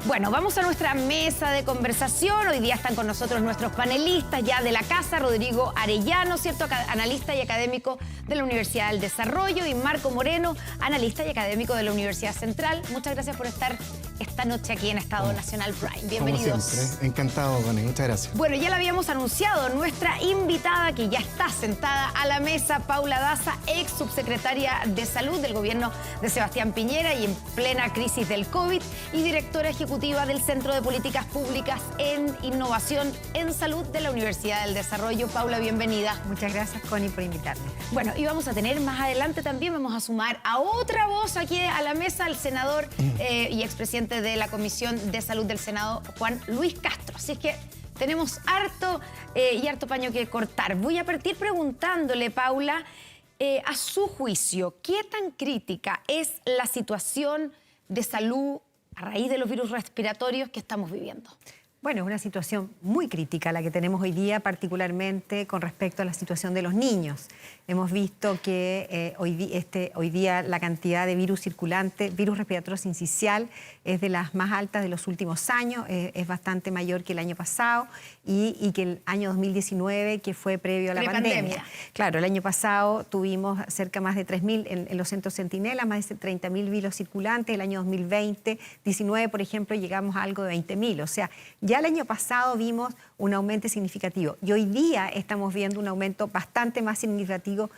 Bueno, vamos a nuestra mesa de conversación. Hoy día están con nosotros nuestros panelistas ya de la casa, Rodrigo Arellano, ¿cierto? Analista y académico de la Universidad del Desarrollo, y Marco Moreno, analista y académico de la Universidad Central. Muchas gracias por estar esta noche aquí en Estado Nacional Prime. Bienvenidos. Como siempre, encantado, Connie. Muchas gracias. Bueno, ya la habíamos anunciado, nuestra invitada que ya está sentada a la mesa, Paula Daza, ex subsecretaria de Salud del gobierno de Sebastián Piñera y en plena crisis del COVID, y directora ejecutiva del Centro de Políticas Públicas en Innovación en Salud de la Universidad del Desarrollo. Paula, bienvenida. Muchas gracias, Connie, por invitarme. Bueno, y vamos a tener más adelante también, vamos a sumar a otra voz aquí a la mesa, al senador y expresidente de la Comisión de Salud del Senado, Juan Luis Castro. Así es que tenemos harto y harto paño que cortar. Voy a partir preguntándole, Paula, a su juicio, ¿qué tan crítica es la situación de salud a raíz de los virus respiratorios que estamos viviendo? Bueno, es una situación muy crítica la que tenemos hoy día, particularmente con respecto a la situación de los niños. Hemos visto que hoy día la cantidad de virus circulante, virus respiratorio sincicial, es de las más altas de los últimos años, es bastante mayor que el año pasado y que el año 2019, que fue previo a la pandemia. Claro, el año pasado tuvimos cerca más de 3.000 en los centros Centinela, más de 30.000 virus circulantes. El año 2020-19, por ejemplo, llegamos a algo de 20.000. O sea, ya el año pasado vimos un aumento significativo y hoy día estamos viendo un aumento bastante más significativo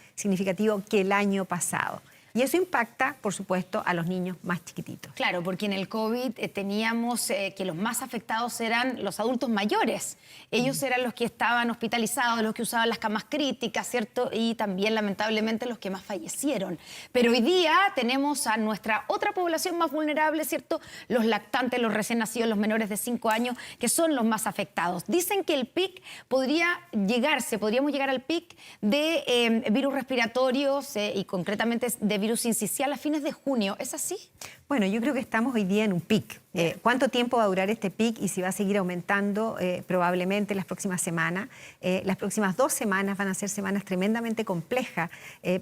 que el año pasado. Y eso impacta, por supuesto, a los niños más chiquititos. Claro, porque en el COVID teníamos que los más afectados eran los adultos mayores. Ellos eran los que estaban hospitalizados, los que usaban las camas críticas, ¿cierto? Y también, lamentablemente, los que más fallecieron. Pero hoy día tenemos a nuestra otra población más vulnerable, ¿cierto? Los lactantes, los recién nacidos, los menores de 5 años, que son los más afectados. Dicen que el pic podríamos llegar al pic de virus respiratorios y concretamente de virus sincicial a fines de junio. ¿Es así? Bueno, yo creo que estamos hoy día en un pic. ¿Cuánto tiempo va a durar este pic y si va a seguir aumentando? Probablemente las próximas semanas. Las próximas 2 semanas van a ser semanas tremendamente complejas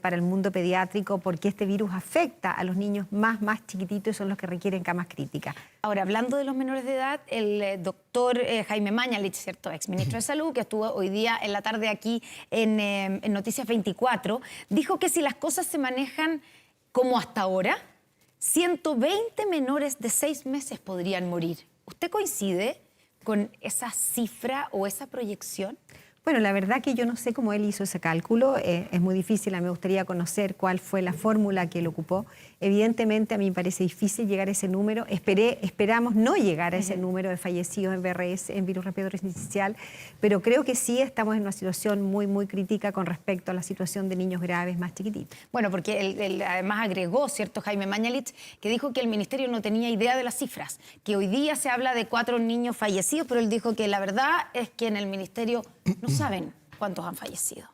para el mundo pediátrico, porque este virus afecta a los niños más chiquititos y son los que requieren camas críticas. Ahora, hablando de los menores de edad, el doctor Jaime Mañalich, ¿cierto?, exministro de Salud, que estuvo hoy día en la tarde aquí en Noticias 24, dijo que si las cosas se manejan como hasta ahora, 120 menores de 6 meses podrían morir. ¿Usted coincide con esa cifra o esa proyección? Bueno, la verdad que yo no sé cómo él hizo ese cálculo, es muy difícil, a mí me gustaría conocer cuál fue la fórmula que él ocupó. Evidentemente a mí me parece difícil llegar a ese número, esperamos no llegar a ese número de fallecidos en VRS, en virus respiratorio sincicial, pero creo que sí estamos en una situación muy crítica con respecto a la situación de niños graves más chiquititos. Bueno, porque él además agregó, ¿cierto?, Jaime Mañalich, que dijo que el ministerio no tenía idea de las cifras, que hoy día se habla de 4 niños fallecidos, pero él dijo que la verdad es que en el ministerio no saben cuántos han fallecido.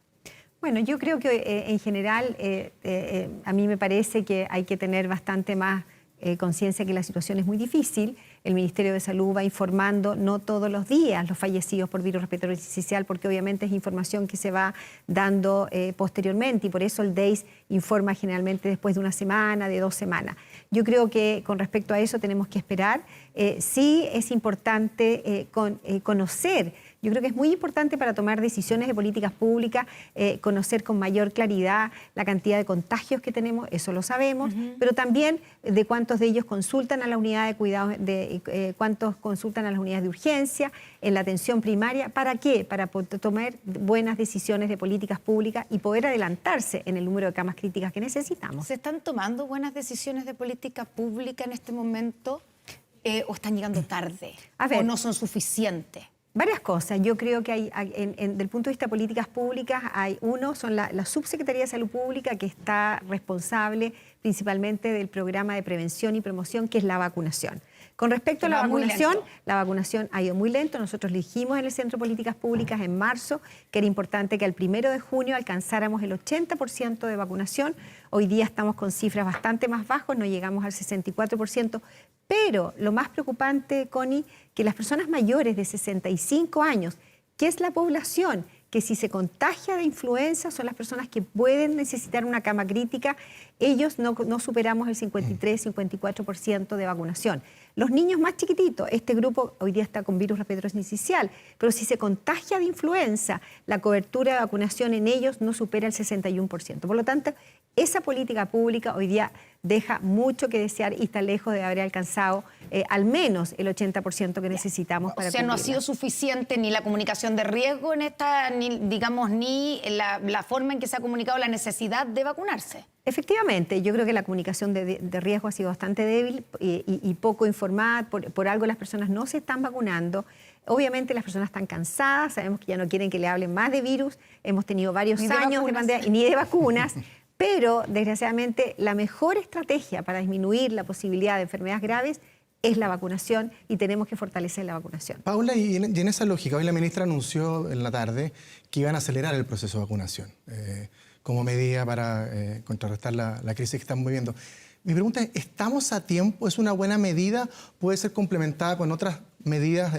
Bueno, yo creo que en general a mí me parece que hay que tener bastante más conciencia que la situación es muy difícil. El Ministerio de Salud va informando no todos los días los fallecidos por virus respiratorio sincicial, porque obviamente es información que se va dando posteriormente y por eso el DEIS informa generalmente después de 1 semana, de 2 semanas. Yo creo que con respecto a eso tenemos que esperar. Sí es importante conocer. Yo creo que es muy importante para tomar decisiones de políticas públicas, conocer con mayor claridad la cantidad de contagios que tenemos, eso lo sabemos, pero también de cuántos de ellos consultan a la unidad de cuidados, cuántos consultan a las unidades de urgencia, en la atención primaria. ¿Para qué? Para tomar buenas decisiones de políticas públicas y poder adelantarse en el número de camas críticas que necesitamos. ¿Se están tomando buenas decisiones de política pública en este momento o están llegando tarde o no son suficientes? Varias cosas. Yo creo que del punto de vista de políticas públicas, son la Subsecretaría de Salud Pública, que está responsable principalmente del programa de prevención y promoción, que es la vacunación. Con respecto a la vacunación ha ido muy lento. Nosotros le dijimos en el Centro de Políticas Públicas en marzo que era importante que al 1 de junio alcanzáramos el 80% de vacunación. Hoy día estamos con cifras bastante más bajas, no llegamos al 64%, pero lo más preocupante, Connie, que las personas mayores de 65 años, que es la población que si se contagia de influenza son las personas que pueden necesitar una cama crítica, ellos no superamos el 53-54% de vacunación. Los niños más chiquititos, este grupo hoy día está con virus respiratorio sincicial, pero si se contagia de influenza, la cobertura de vacunación en ellos no supera el 61%. Por lo tanto, esa política pública hoy día deja mucho que desear y está lejos de haber alcanzado al menos el 80% que necesitamos para O sea, no ha cumplirla. sido suficiente ni la comunicación de riesgo en esta, ni la forma en que se ha comunicado la necesidad de vacunarse. Efectivamente, yo creo que la comunicación de riesgo ha sido bastante débil y poco informada. Por algo las personas no se están vacunando. Obviamente las personas están cansadas, sabemos que ya no quieren que le hablen más de virus. Hemos tenido varios Ni de años de vacunas. pandemia y ni de vacunas. Pero, desgraciadamente, la mejor estrategia para disminuir la posibilidad de enfermedades graves es la vacunación y tenemos que fortalecer la vacunación. Paula, y en esa lógica, hoy la ministra anunció en la tarde que iban a acelerar el proceso de vacunación como medida para contrarrestar la crisis que estamos viviendo. Mi pregunta es, ¿estamos a tiempo? ¿Es una buena medida? ¿Puede ser complementada con otras medidas?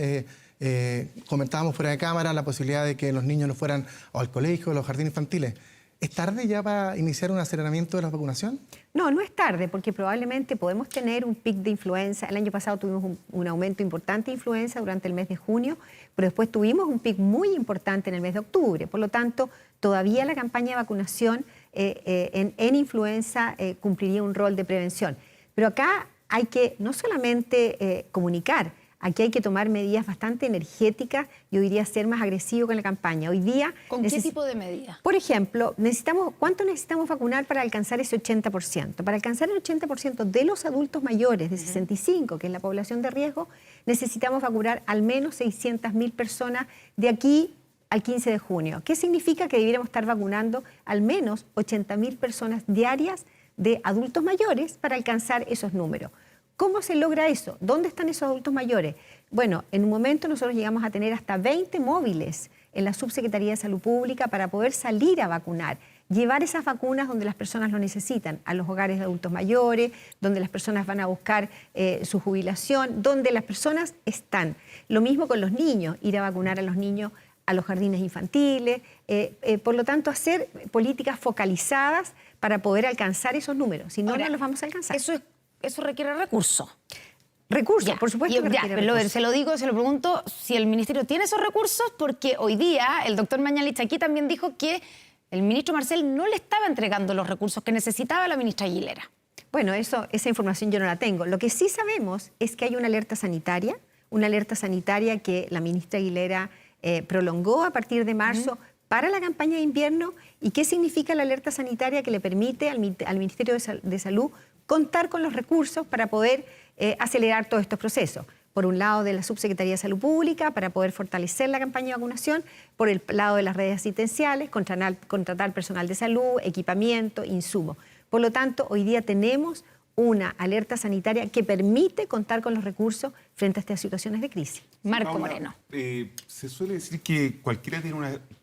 Comentábamos fuera de cámara la posibilidad de que los niños no fueran al colegio, a los jardines infantiles. ¿Es tarde ya para iniciar un aceleramiento de la vacunación? No, no es tarde, porque probablemente podemos tener un pic de influenza. El año pasado tuvimos un aumento importante de influenza durante el mes de junio, pero después tuvimos un pic muy importante en el mes de octubre. Por lo tanto, todavía la campaña de vacunación en influenza cumpliría un rol de prevención. Pero acá hay que no solamente comunicar, aquí hay que tomar medidas bastante energéticas y hoy día ser más agresivo con la campaña. Hoy día ¿Con qué tipo de medidas? Por ejemplo, ¿cuánto necesitamos vacunar para alcanzar ese 80%? Para alcanzar el 80% de los adultos mayores de 65, que es la población de riesgo, necesitamos vacunar al menos 600.000 personas de aquí al 15 de junio. ¿Qué significa? Que debiéramos estar vacunando al menos 80.000 personas diarias de adultos mayores para alcanzar esos números. ¿Cómo se logra eso? ¿Dónde están esos adultos mayores? Bueno, en un momento nosotros llegamos a tener hasta 20 móviles en la Subsecretaría de Salud Pública para poder salir a vacunar, llevar esas vacunas donde las personas lo necesitan, a los hogares de adultos mayores, donde las personas van a buscar su jubilación, donde las personas están. Lo mismo con los niños, ir a vacunar a los niños a los jardines infantiles, por lo tanto hacer políticas focalizadas para poder alcanzar esos números, si no, Ahora, no los vamos a alcanzar. Eso requiere recursos. Recursos, por supuesto que requiere recursos. Se lo pregunto si el ministerio tiene esos recursos, porque hoy día el doctor Mañalich aquí también dijo que el ministro Marcel no le estaba entregando los recursos que necesitaba la ministra Aguilera. Bueno, esa información yo no la tengo. Lo que sí sabemos es que hay una alerta sanitaria que la ministra Aguilera prolongó a partir de marzo para la campaña de invierno. ¿Y qué significa la alerta sanitaria? Que le permite al Ministerio de Salud contar con los recursos para poder acelerar todos estos procesos. Por un lado de la Subsecretaría de Salud Pública, para poder fortalecer la campaña de vacunación, por el lado de las redes asistenciales, contratar personal de salud, equipamiento, insumos. Por lo tanto, hoy día tenemos una alerta sanitaria que permite contar con los recursos frente a estas situaciones de crisis. Marco Paula, Moreno. Se suele decir que cualquiera tiene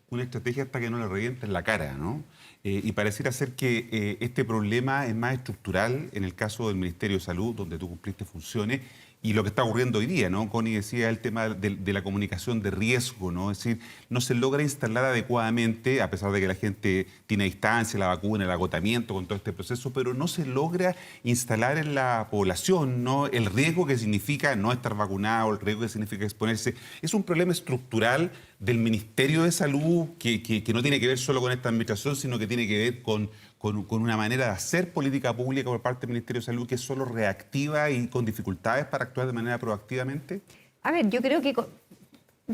una estrategia hasta que no le revienta en la cara, ¿no? Y pareciera ser que este problema es más estructural en el caso del Ministerio de Salud, donde tú cumpliste funciones, y lo que está ocurriendo hoy día, ¿no? Connie decía el tema de la comunicación de riesgo, ¿no? Es decir, no se logra instalar adecuadamente, a pesar de que la gente tiene distancia, la vacuna, el agotamiento con todo este proceso, pero no se logra instalar en la población, ¿no? El riesgo que significa no estar vacunado, el riesgo que significa exponerse. Es un problema estructural del Ministerio de Salud que no tiene que ver solo con esta administración, sino que tiene que ver con una manera de hacer política pública por parte del Ministerio de Salud que es solo reactiva y con dificultades para actuar de manera proactivamente? A ver, yo creo que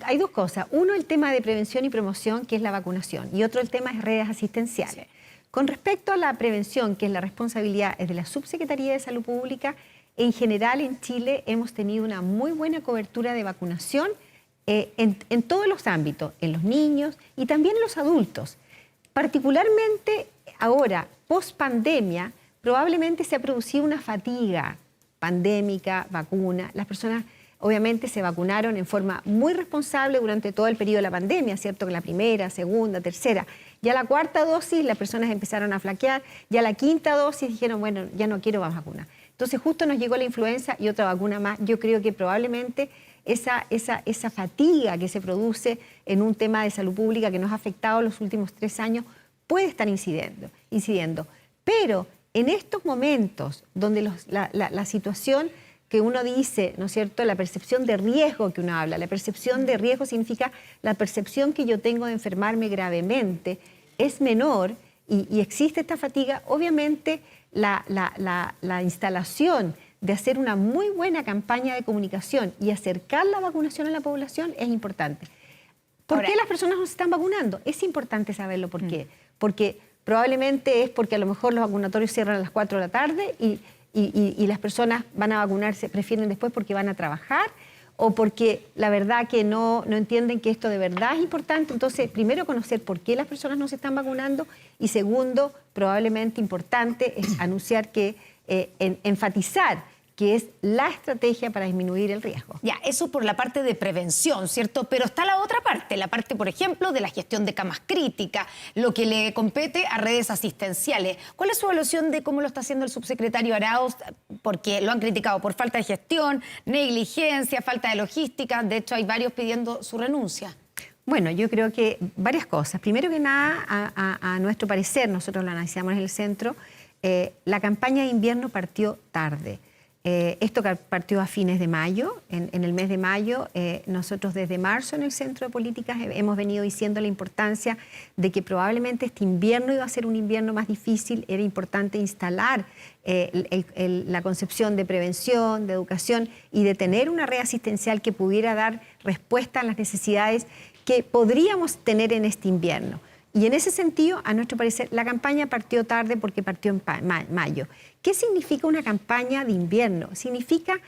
hay dos cosas. Uno, el tema de prevención y promoción, que es la vacunación, y otro, el tema es redes asistenciales. Sí. Con respecto a la prevención, que es la responsabilidad de la Subsecretaría de Salud Pública, en general en Chile hemos tenido una muy buena cobertura de vacunación en todos los ámbitos, en los niños y también en los adultos. Particularmente ahora, post pandemia, probablemente se ha producido una fatiga pandémica, vacuna. Las personas obviamente se vacunaron en forma muy responsable durante todo el periodo de la pandemia, ¿cierto? Que la primera, segunda, tercera. Ya la cuarta dosis las personas empezaron a flaquear, ya la quinta dosis dijeron, bueno, ya no quiero más vacuna. Entonces justo nos llegó la influenza y otra vacuna más. Yo creo que probablemente esa fatiga que se produce en un tema de salud pública que nos ha afectado los últimos 3 años puede estar incidiendo. Pero en estos momentos donde la situación que uno dice, ¿no es cierto?, la percepción de riesgo que uno habla. La percepción de riesgo significa la percepción que yo tengo de enfermarme gravemente es menor y existe esta fatiga. Obviamente, la instalación de hacer una muy buena campaña de comunicación y acercar la vacunación a la población es importante. ¿Por qué las personas no se están vacunando? Es importante saberlo por qué. Porque probablemente es porque a lo mejor los vacunatorios cierran a las 4 de la tarde y las personas van a vacunarse, prefieren después porque van a trabajar o porque la verdad que no entienden que esto de verdad es importante. Entonces, primero conocer por qué las personas no se están vacunando y segundo, probablemente importante, es anunciar que, enfatizar que es la estrategia para disminuir el riesgo. Ya, eso por la parte de prevención, ¿cierto? Pero está la otra parte, la parte, por ejemplo, de la gestión de camas críticas, lo que le compete a redes asistenciales. ¿Cuál es su evaluación de cómo lo está haciendo el subsecretario Arauz? Porque lo han criticado por falta de gestión, negligencia, falta de logística. De hecho, hay varios pidiendo su renuncia. Bueno, yo creo que varias cosas. Primero que nada, a nuestro parecer, nosotros lo analizamos en el centro, la campaña de invierno partió tarde. Esto partió a fines de mayo. En el mes de mayo, nosotros desde marzo en el Centro de Políticas hemos venido diciendo la importancia de que probablemente este invierno iba a ser un invierno más difícil. Era importante instalar la concepción de prevención, de educación y de tener una red asistencial que pudiera dar respuesta a las necesidades que podríamos tener en este invierno. Y en ese sentido, a nuestro parecer, la campaña partió tarde porque partió en mayo. ¿Qué significa una campaña de invierno? Significa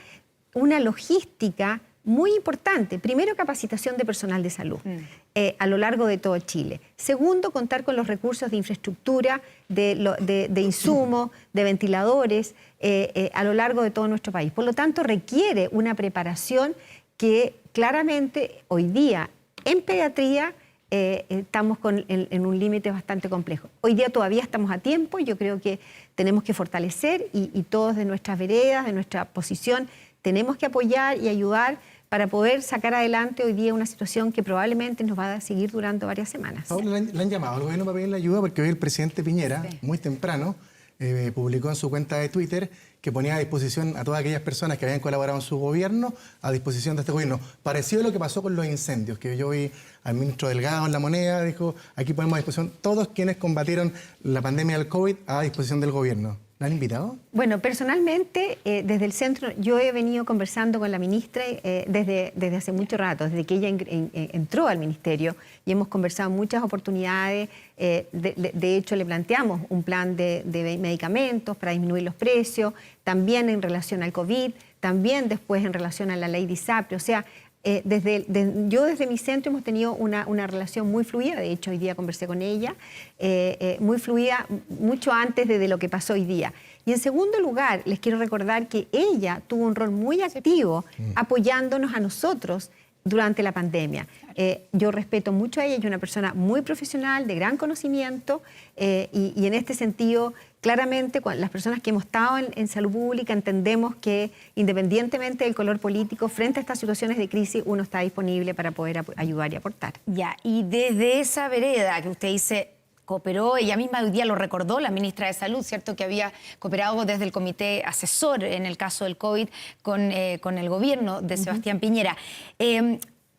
una logística muy importante. Primero, capacitación de personal de salud a lo largo de todo Chile. Segundo, contar con los recursos de infraestructura, de insumos, de ventiladores a lo largo de todo nuestro país. Por lo tanto, requiere una preparación que claramente hoy día en pediatría estamos en un límite bastante complejo. Hoy día todavía estamos a tiempo y yo creo que tenemos que fortalecer y todos de nuestras veredas, de nuestra posición, tenemos que apoyar y ayudar para poder sacar adelante hoy día una situación que probablemente nos va a seguir durando varias semanas. Paula, le han llamado al gobierno para pedirle ayuda porque hoy el presidente Piñera, muy temprano, publicó en su cuenta de Twitter que ponía a disposición a todas aquellas personas que habían colaborado en su gobierno, a disposición de este gobierno. Parecido a lo que pasó con los incendios, que yo vi al ministro Delgado en La Moneda, dijo, aquí ponemos a disposición todos quienes combatieron la pandemia del COVID a disposición del gobierno. ¿La han invitado? Bueno, personalmente, desde el centro, yo he venido conversando con la ministra desde hace mucho rato, desde que ella entró al ministerio, y hemos conversado en muchas oportunidades. De hecho, le planteamos un plan de medicamentos para disminuir los precios, también en relación al COVID, también después en relación a la ley de ISAPRE. O sea, yo desde mi centro hemos tenido una relación muy fluida. De hecho, hoy día conversé con ella, muy fluida, mucho antes de lo que pasó hoy día. Y en segundo lugar, les quiero recordar que ella tuvo un rol muy activo apoyándonos a nosotros durante la pandemia. Yo respeto mucho a ella, es una persona muy profesional, de gran conocimiento, y en este sentido, claramente, las personas que hemos estado en salud pública entendemos que independientemente del color político, frente a estas situaciones de crisis, uno está disponible para poder ayudar y aportar. Ya, y desde esa vereda que usted dice, cooperó, ella misma hoy día lo recordó, la ministra de Salud, ¿cierto?, que había cooperado desde el comité asesor en el caso del COVID con el gobierno de Sebastián Piñera.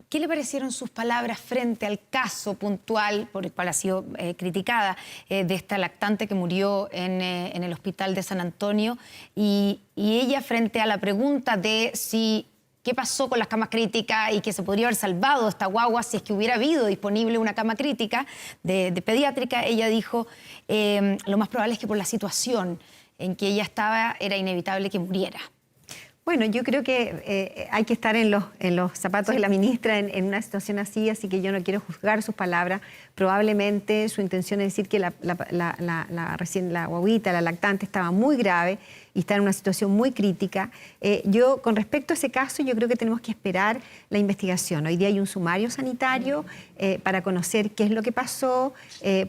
¿Qué le parecieron sus palabras frente al caso puntual por el cual ha sido criticada de esta lactante que murió en el hospital de San Antonio? Y ella frente a la pregunta de si qué pasó con las camas críticas y que se podría haber salvado esta guagua si es que hubiera habido disponible una cama crítica de pediátrica, ella dijo, lo más probable es que por la situación en que ella estaba era inevitable que muriera. Bueno, yo creo que hay que estar en los zapatos de la ministra en una situación así que yo no quiero juzgar sus palabras. Probablemente su intención es decir que la guaguita, la lactante, estaba muy grave y está en una situación muy crítica. Yo, con respecto a ese caso, yo creo que tenemos que esperar la investigación. Hoy día hay un sumario sanitario para conocer qué es lo que pasó,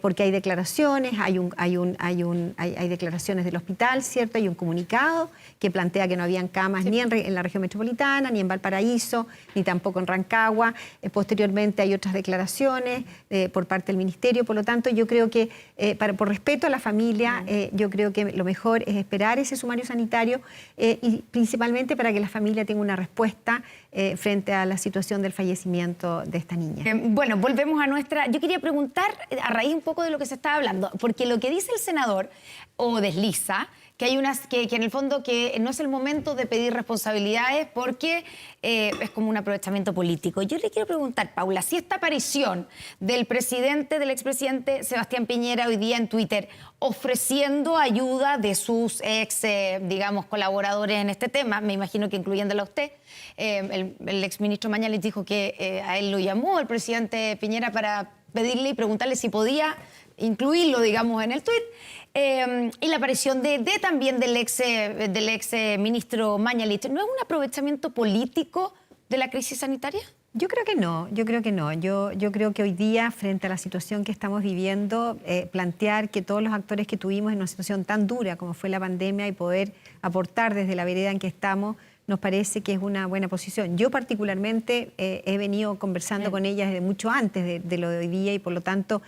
porque hay declaraciones, hay declaraciones del hospital, ¿cierto? Hay un comunicado que plantea que no habían camas ni en la región metropolitana, ni en Valparaíso, ni tampoco en Rancagua. Posteriormente hay otras declaraciones por parte del Ministerio. Por lo tanto, yo creo que, por respeto a la familia, yo creo que lo mejor es esperar ese sumario sumario sanitario y principalmente para que la familia tenga una respuesta frente a la situación del fallecimiento de esta niña. Bueno, volvemos a nuestra... Yo quería preguntar, a raíz un poco de lo que se estaba hablando, porque lo que dice el senador, o desliza, que hay que en el fondo que no es el momento de pedir responsabilidades porque es como un aprovechamiento político. Yo le quiero preguntar, Paula, si esta aparición del expresidente Sebastián Piñera hoy día en Twitter ofreciendo ayuda de sus digamos, colaboradores en este tema, me imagino que incluyéndola a usted, el exministro Mañalich dijo que a él lo llamó el presidente Piñera para pedirle y preguntarle si podía incluirlo, digamos, en el tuit. Y la aparición también del ex ministro Mañalich, ¿no es un aprovechamiento político de la crisis sanitaria? Yo creo que no. Yo creo que hoy día, frente a la situación que estamos viviendo, plantear que todos los actores que tuvimos en una situación tan dura como fue la pandemia y poder aportar desde la vereda en que estamos, nos parece que es una buena posición. Yo particularmente he venido conversando con ella desde mucho antes de lo de hoy día y por lo tanto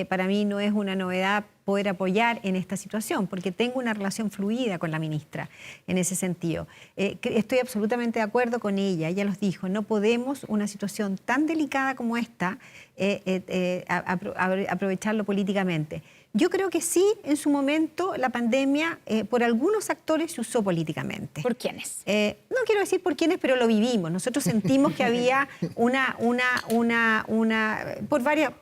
para mí no es una novedad poder apoyar en esta situación, porque tengo una relación fluida con la ministra en ese sentido. Estoy absolutamente de acuerdo con ella los dijo, no podemos una situación tan delicada como esta aprovecharlo políticamente. Yo creo que sí, en su momento, la pandemia por algunos actores se usó políticamente. ¿Por quiénes? No quiero decir por quiénes, pero lo vivimos. Nosotros sentimos que había por varias...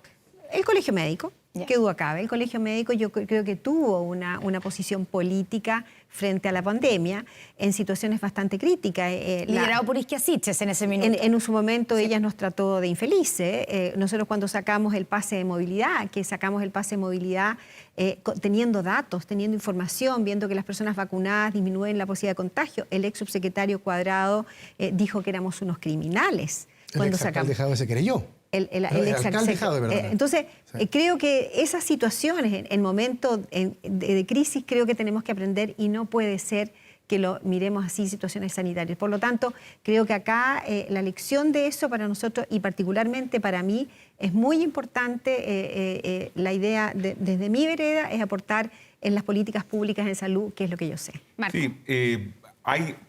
El Colegio Médico, qué duda cabe, el Colegio Médico yo creo que tuvo una posición política frente a la pandemia en situaciones bastante críticas. Liderado por Isquia Siches en ese minuto. En su momento ella nos trató de infelices. Nosotros cuando sacamos el pase de movilidad, teniendo datos, teniendo información, viendo que las personas vacunadas disminuyen la posibilidad de contagio, el ex subsecretario Cuadrado dijo que éramos unos criminales. El exalcalde Jadwe se creyó. El alcalde Jadwe, perdón. Entonces, sí. Creo que esas situaciones, en momentos de crisis, creo que tenemos que aprender y no puede ser que lo miremos así, situaciones sanitarias. Por lo tanto, creo que acá la lección de eso para nosotros y particularmente para mí es muy importante. La idea desde mi vereda es aportar en las políticas públicas en salud, que es lo que yo sé. Marco. Sí,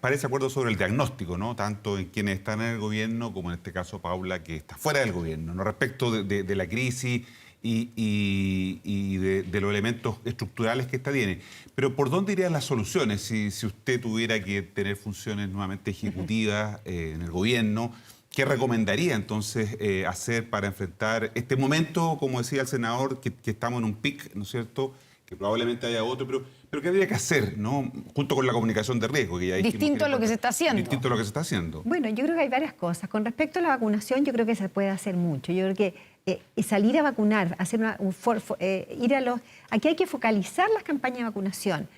parece acuerdo sobre el diagnóstico, ¿no? Tanto en quienes están en el gobierno como en este caso Paula, que está fuera del gobierno, ¿no? Respecto de la crisis y de los elementos estructurales que esta tiene. Pero ¿por dónde irían las soluciones si usted tuviera que tener funciones nuevamente ejecutivas en el gobierno? ¿Qué recomendaría entonces hacer para enfrentar este momento, como decía el senador, que estamos en un pic, ¿no es cierto?, que probablemente haya otro, pero ¿qué habría que hacer, ¿no? Junto con la comunicación de riesgo, que ya distinto a lo que se está haciendo. Distinto a lo que se está haciendo. Bueno, yo creo que hay varias cosas. Con respecto a la vacunación, yo creo que se puede hacer mucho. Yo creo que salir a vacunar, hacer aquí hay que focalizar las campañas de vacunación.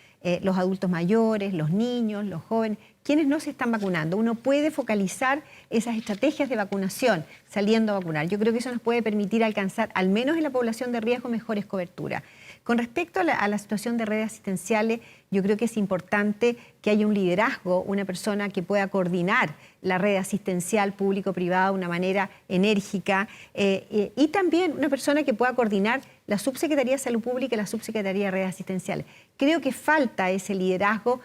Los adultos mayores, los niños, los jóvenes, quienes no se están vacunando. Uno puede focalizar esas estrategias de vacunación saliendo a vacunar. Yo creo que eso nos puede permitir alcanzar, al menos en la población de riesgo, mejores coberturas. Con respecto a la situación de redes asistenciales, yo creo que es importante que haya un liderazgo, una persona que pueda coordinar la red asistencial público-privada de una manera enérgica y también una persona que pueda coordinar la Subsecretaría de Salud Pública y la Subsecretaría de Redes Asistenciales. Creo que falta ese liderazgo,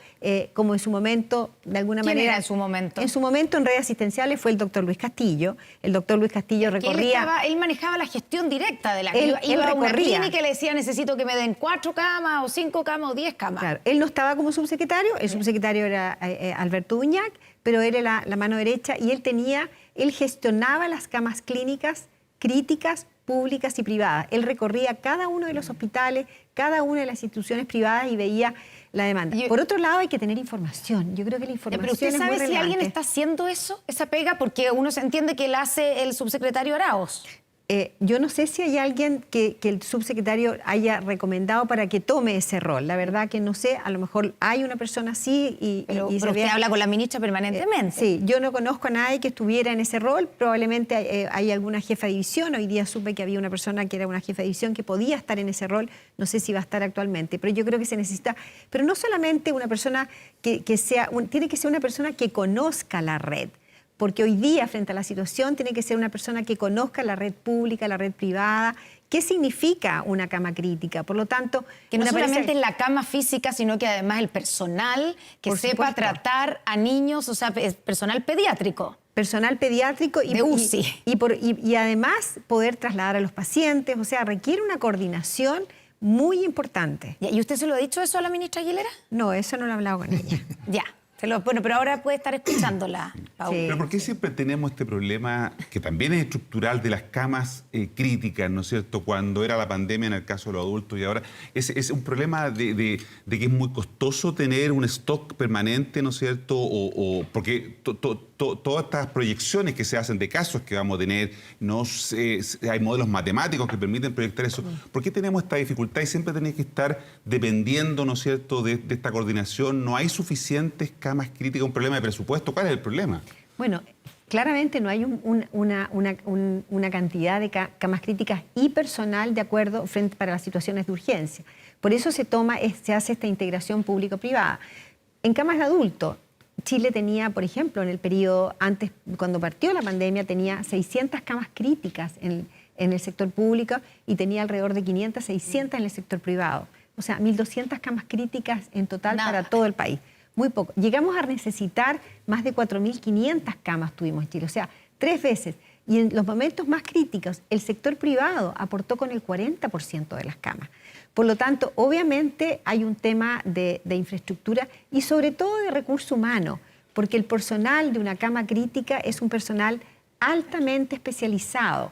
como en su momento, de alguna manera... ¿Quién era en su momento? En su momento en redes asistenciales fue el doctor Luis Castillo. El doctor Luis Castillo recorría... Él manejaba la gestión directa de la... Él iba a una recorría. clínica y le decía, necesito que me den 4 camas, o 5 camas, o 10 camas. Claro, él no estaba como subsecretario, el subsecretario era Alberto Uñac, pero él era la mano derecha y él gestionaba las camas clínicas críticas, públicas y privadas. Él recorría cada uno de los hospitales, cada una de las instituciones privadas y veía la demanda. Por otro lado, hay que tener información. Yo creo que la información pero usted es muy sabe relevante. si alguien está haciendo eso, esa pega, porque uno se entiende que la hace el subsecretario Arauz. Yo no sé si hay alguien que el subsecretario haya recomendado para que tome ese rol. La verdad que no sé, a lo mejor hay una persona así Pero usted habla con la ministra permanentemente. Sí, yo no conozco a nadie que estuviera en ese rol. Probablemente hay alguna jefa de división. Hoy día supe que había una persona que era una jefa de división que podía estar en ese rol. No sé si va a estar actualmente, pero yo creo que se necesita... Pero no solamente una persona tiene que ser una persona que conozca la red. porque hoy día, frente a la situación, tiene que ser una persona que conozca la red pública, la red privada, qué significa una cama crítica. Por lo tanto, que no me parece- solamente es la cama física, sino que además el personal que Por sepa supuesto. tratar a niños, o sea, es personal pediátrico. personal pediátrico De UCI. y además poder trasladar a los pacientes, o sea, requiere una coordinación muy importante. ¿Y usted se lo ha dicho eso a la ministra Aguilera? No, eso no lo he hablado con ella. Ya. Bueno, pero ahora puede estar escuchándola, Paula. Sí. Pero ¿por qué siempre tenemos este problema, que también es estructural, de las camas críticas, ¿no es cierto? Cuando era la pandemia en el caso de los adultos y ahora es un problema de que es muy costoso tener un stock permanente, ¿no es cierto? Porque todas estas proyecciones que se hacen de casos que vamos a tener, no sé, hay modelos matemáticos que permiten proyectar eso. ¿Por qué tenemos esta dificultad y siempre tenemos que estar dependiendo, ¿no es cierto?, de esta coordinación? ¿No hay suficientes camas críticas? ¿Un problema de presupuesto? ¿Cuál es el problema? Bueno, claramente no hay una cantidad de camas críticas y personal de acuerdo para las situaciones de urgencia. Por eso se hace esta integración público-privada. En camas de adulto, Chile tenía, por ejemplo, en el periodo antes, cuando partió la pandemia, tenía 600 camas críticas en el sector público y tenía alrededor de 500, 600 en el sector privado. O sea, 1.200 camas críticas en total para todo el país. Muy poco. Llegamos a necesitar más de 4.500 camas tuvimos en Chile, o sea, 3 veces. Y en los momentos más críticos, el sector privado aportó con el 40% de las camas. Por lo tanto, obviamente hay un tema de infraestructura y sobre todo de recurso humano, porque el personal de una cama crítica es un personal altamente especializado.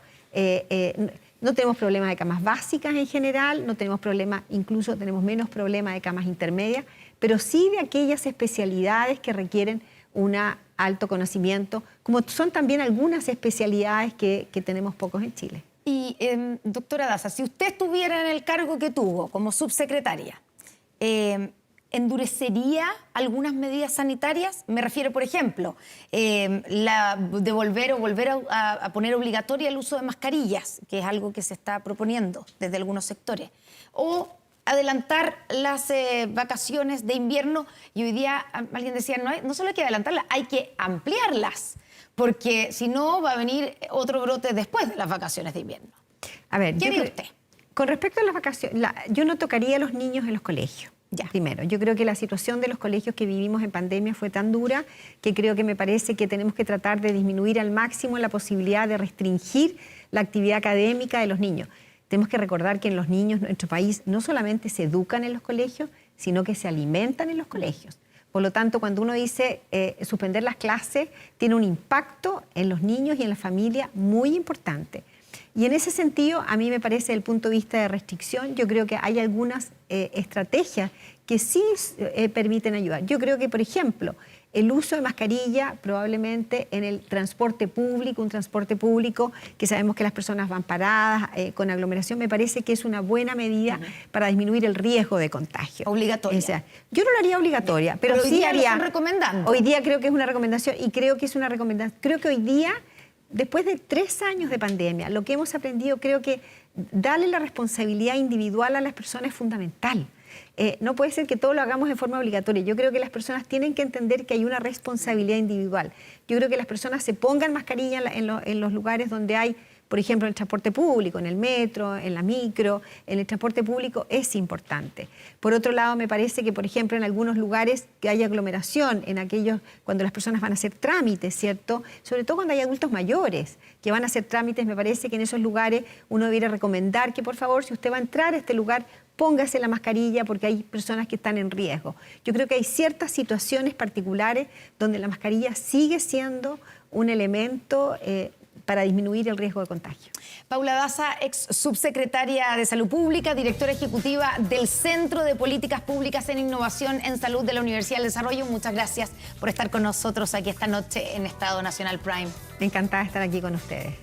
No tenemos problemas de camas básicas en general, no tenemos problemas, incluso tenemos menos problemas de camas intermedias, pero sí de aquellas especialidades que requieren un alto conocimiento, como son también algunas especialidades que tenemos pocos en Chile. Y, doctora Daza, si usted estuviera en el cargo que tuvo como subsecretaria, ¿endurecería algunas medidas sanitarias? Me refiero, por ejemplo, volver a poner obligatoria el uso de mascarillas, que es algo que se está proponiendo desde algunos sectores. O adelantar las vacaciones de invierno, y hoy día alguien decía, no solo hay que adelantarlas, hay que ampliarlas, porque si no va a venir otro brote después de las vacaciones de invierno. A ver, ¿Qué haría usted? Con respecto a las vacaciones, yo no tocaría a los niños en los colegios. Ya. Primero, yo creo que la situación de los colegios que vivimos en pandemia fue tan dura que creo que me parece que tenemos que tratar de disminuir al máximo la posibilidad de restringir la actividad académica de los niños. Tenemos que recordar que en los niños, en nuestro país, no solamente se educan en los colegios, sino que se alimentan en los colegios. Por lo tanto, cuando uno dice suspender las clases, tiene un impacto en los niños y en la familia muy importante. Y en ese sentido, a mí me parece, desde el punto de vista de restricción, yo creo que hay algunas estrategias que sí permiten ayudar. Yo creo que, por ejemplo, el uso de mascarilla probablemente en el transporte público, un transporte público que sabemos que las personas van paradas, con aglomeración, me parece que es una buena medida para disminuir el riesgo de contagio. Obligatoria. O sea, yo no lo haría obligatoria, pero hoy sí día haría... lo están recomendando. Hoy día creo que es una recomendación y creo que es una recomendación. Creo que hoy día, después de 3 años de pandemia, lo que hemos aprendido, creo que darle la responsabilidad individual a las personas es fundamental. No puede ser que todo lo hagamos de forma obligatoria. Yo creo que las personas tienen que entender que hay una responsabilidad individual. Yo creo que las personas se pongan mascarilla en los lugares donde hay, por ejemplo, en el transporte público, en el metro, en la micro, en el transporte público es importante. Por otro lado, me parece que, por ejemplo, en algunos lugares que hay aglomeración, en aquellos cuando las personas van a hacer trámites, ¿cierto? Sobre todo cuando hay adultos mayores que van a hacer trámites, me parece que en esos lugares uno debiera recomendar que, por favor, si usted va a entrar a este lugar, póngase la mascarilla porque hay personas que están en riesgo. Yo creo que hay ciertas situaciones particulares donde la mascarilla sigue siendo un elemento para disminuir el riesgo de contagio. Paula Daza, ex subsecretaria de Salud Pública, directora ejecutiva del Centro de Políticas Públicas en Innovación en Salud de la Universidad del Desarrollo. Muchas gracias por estar con nosotros aquí esta noche en Estado Nacional Prime. Encantada de estar aquí con ustedes.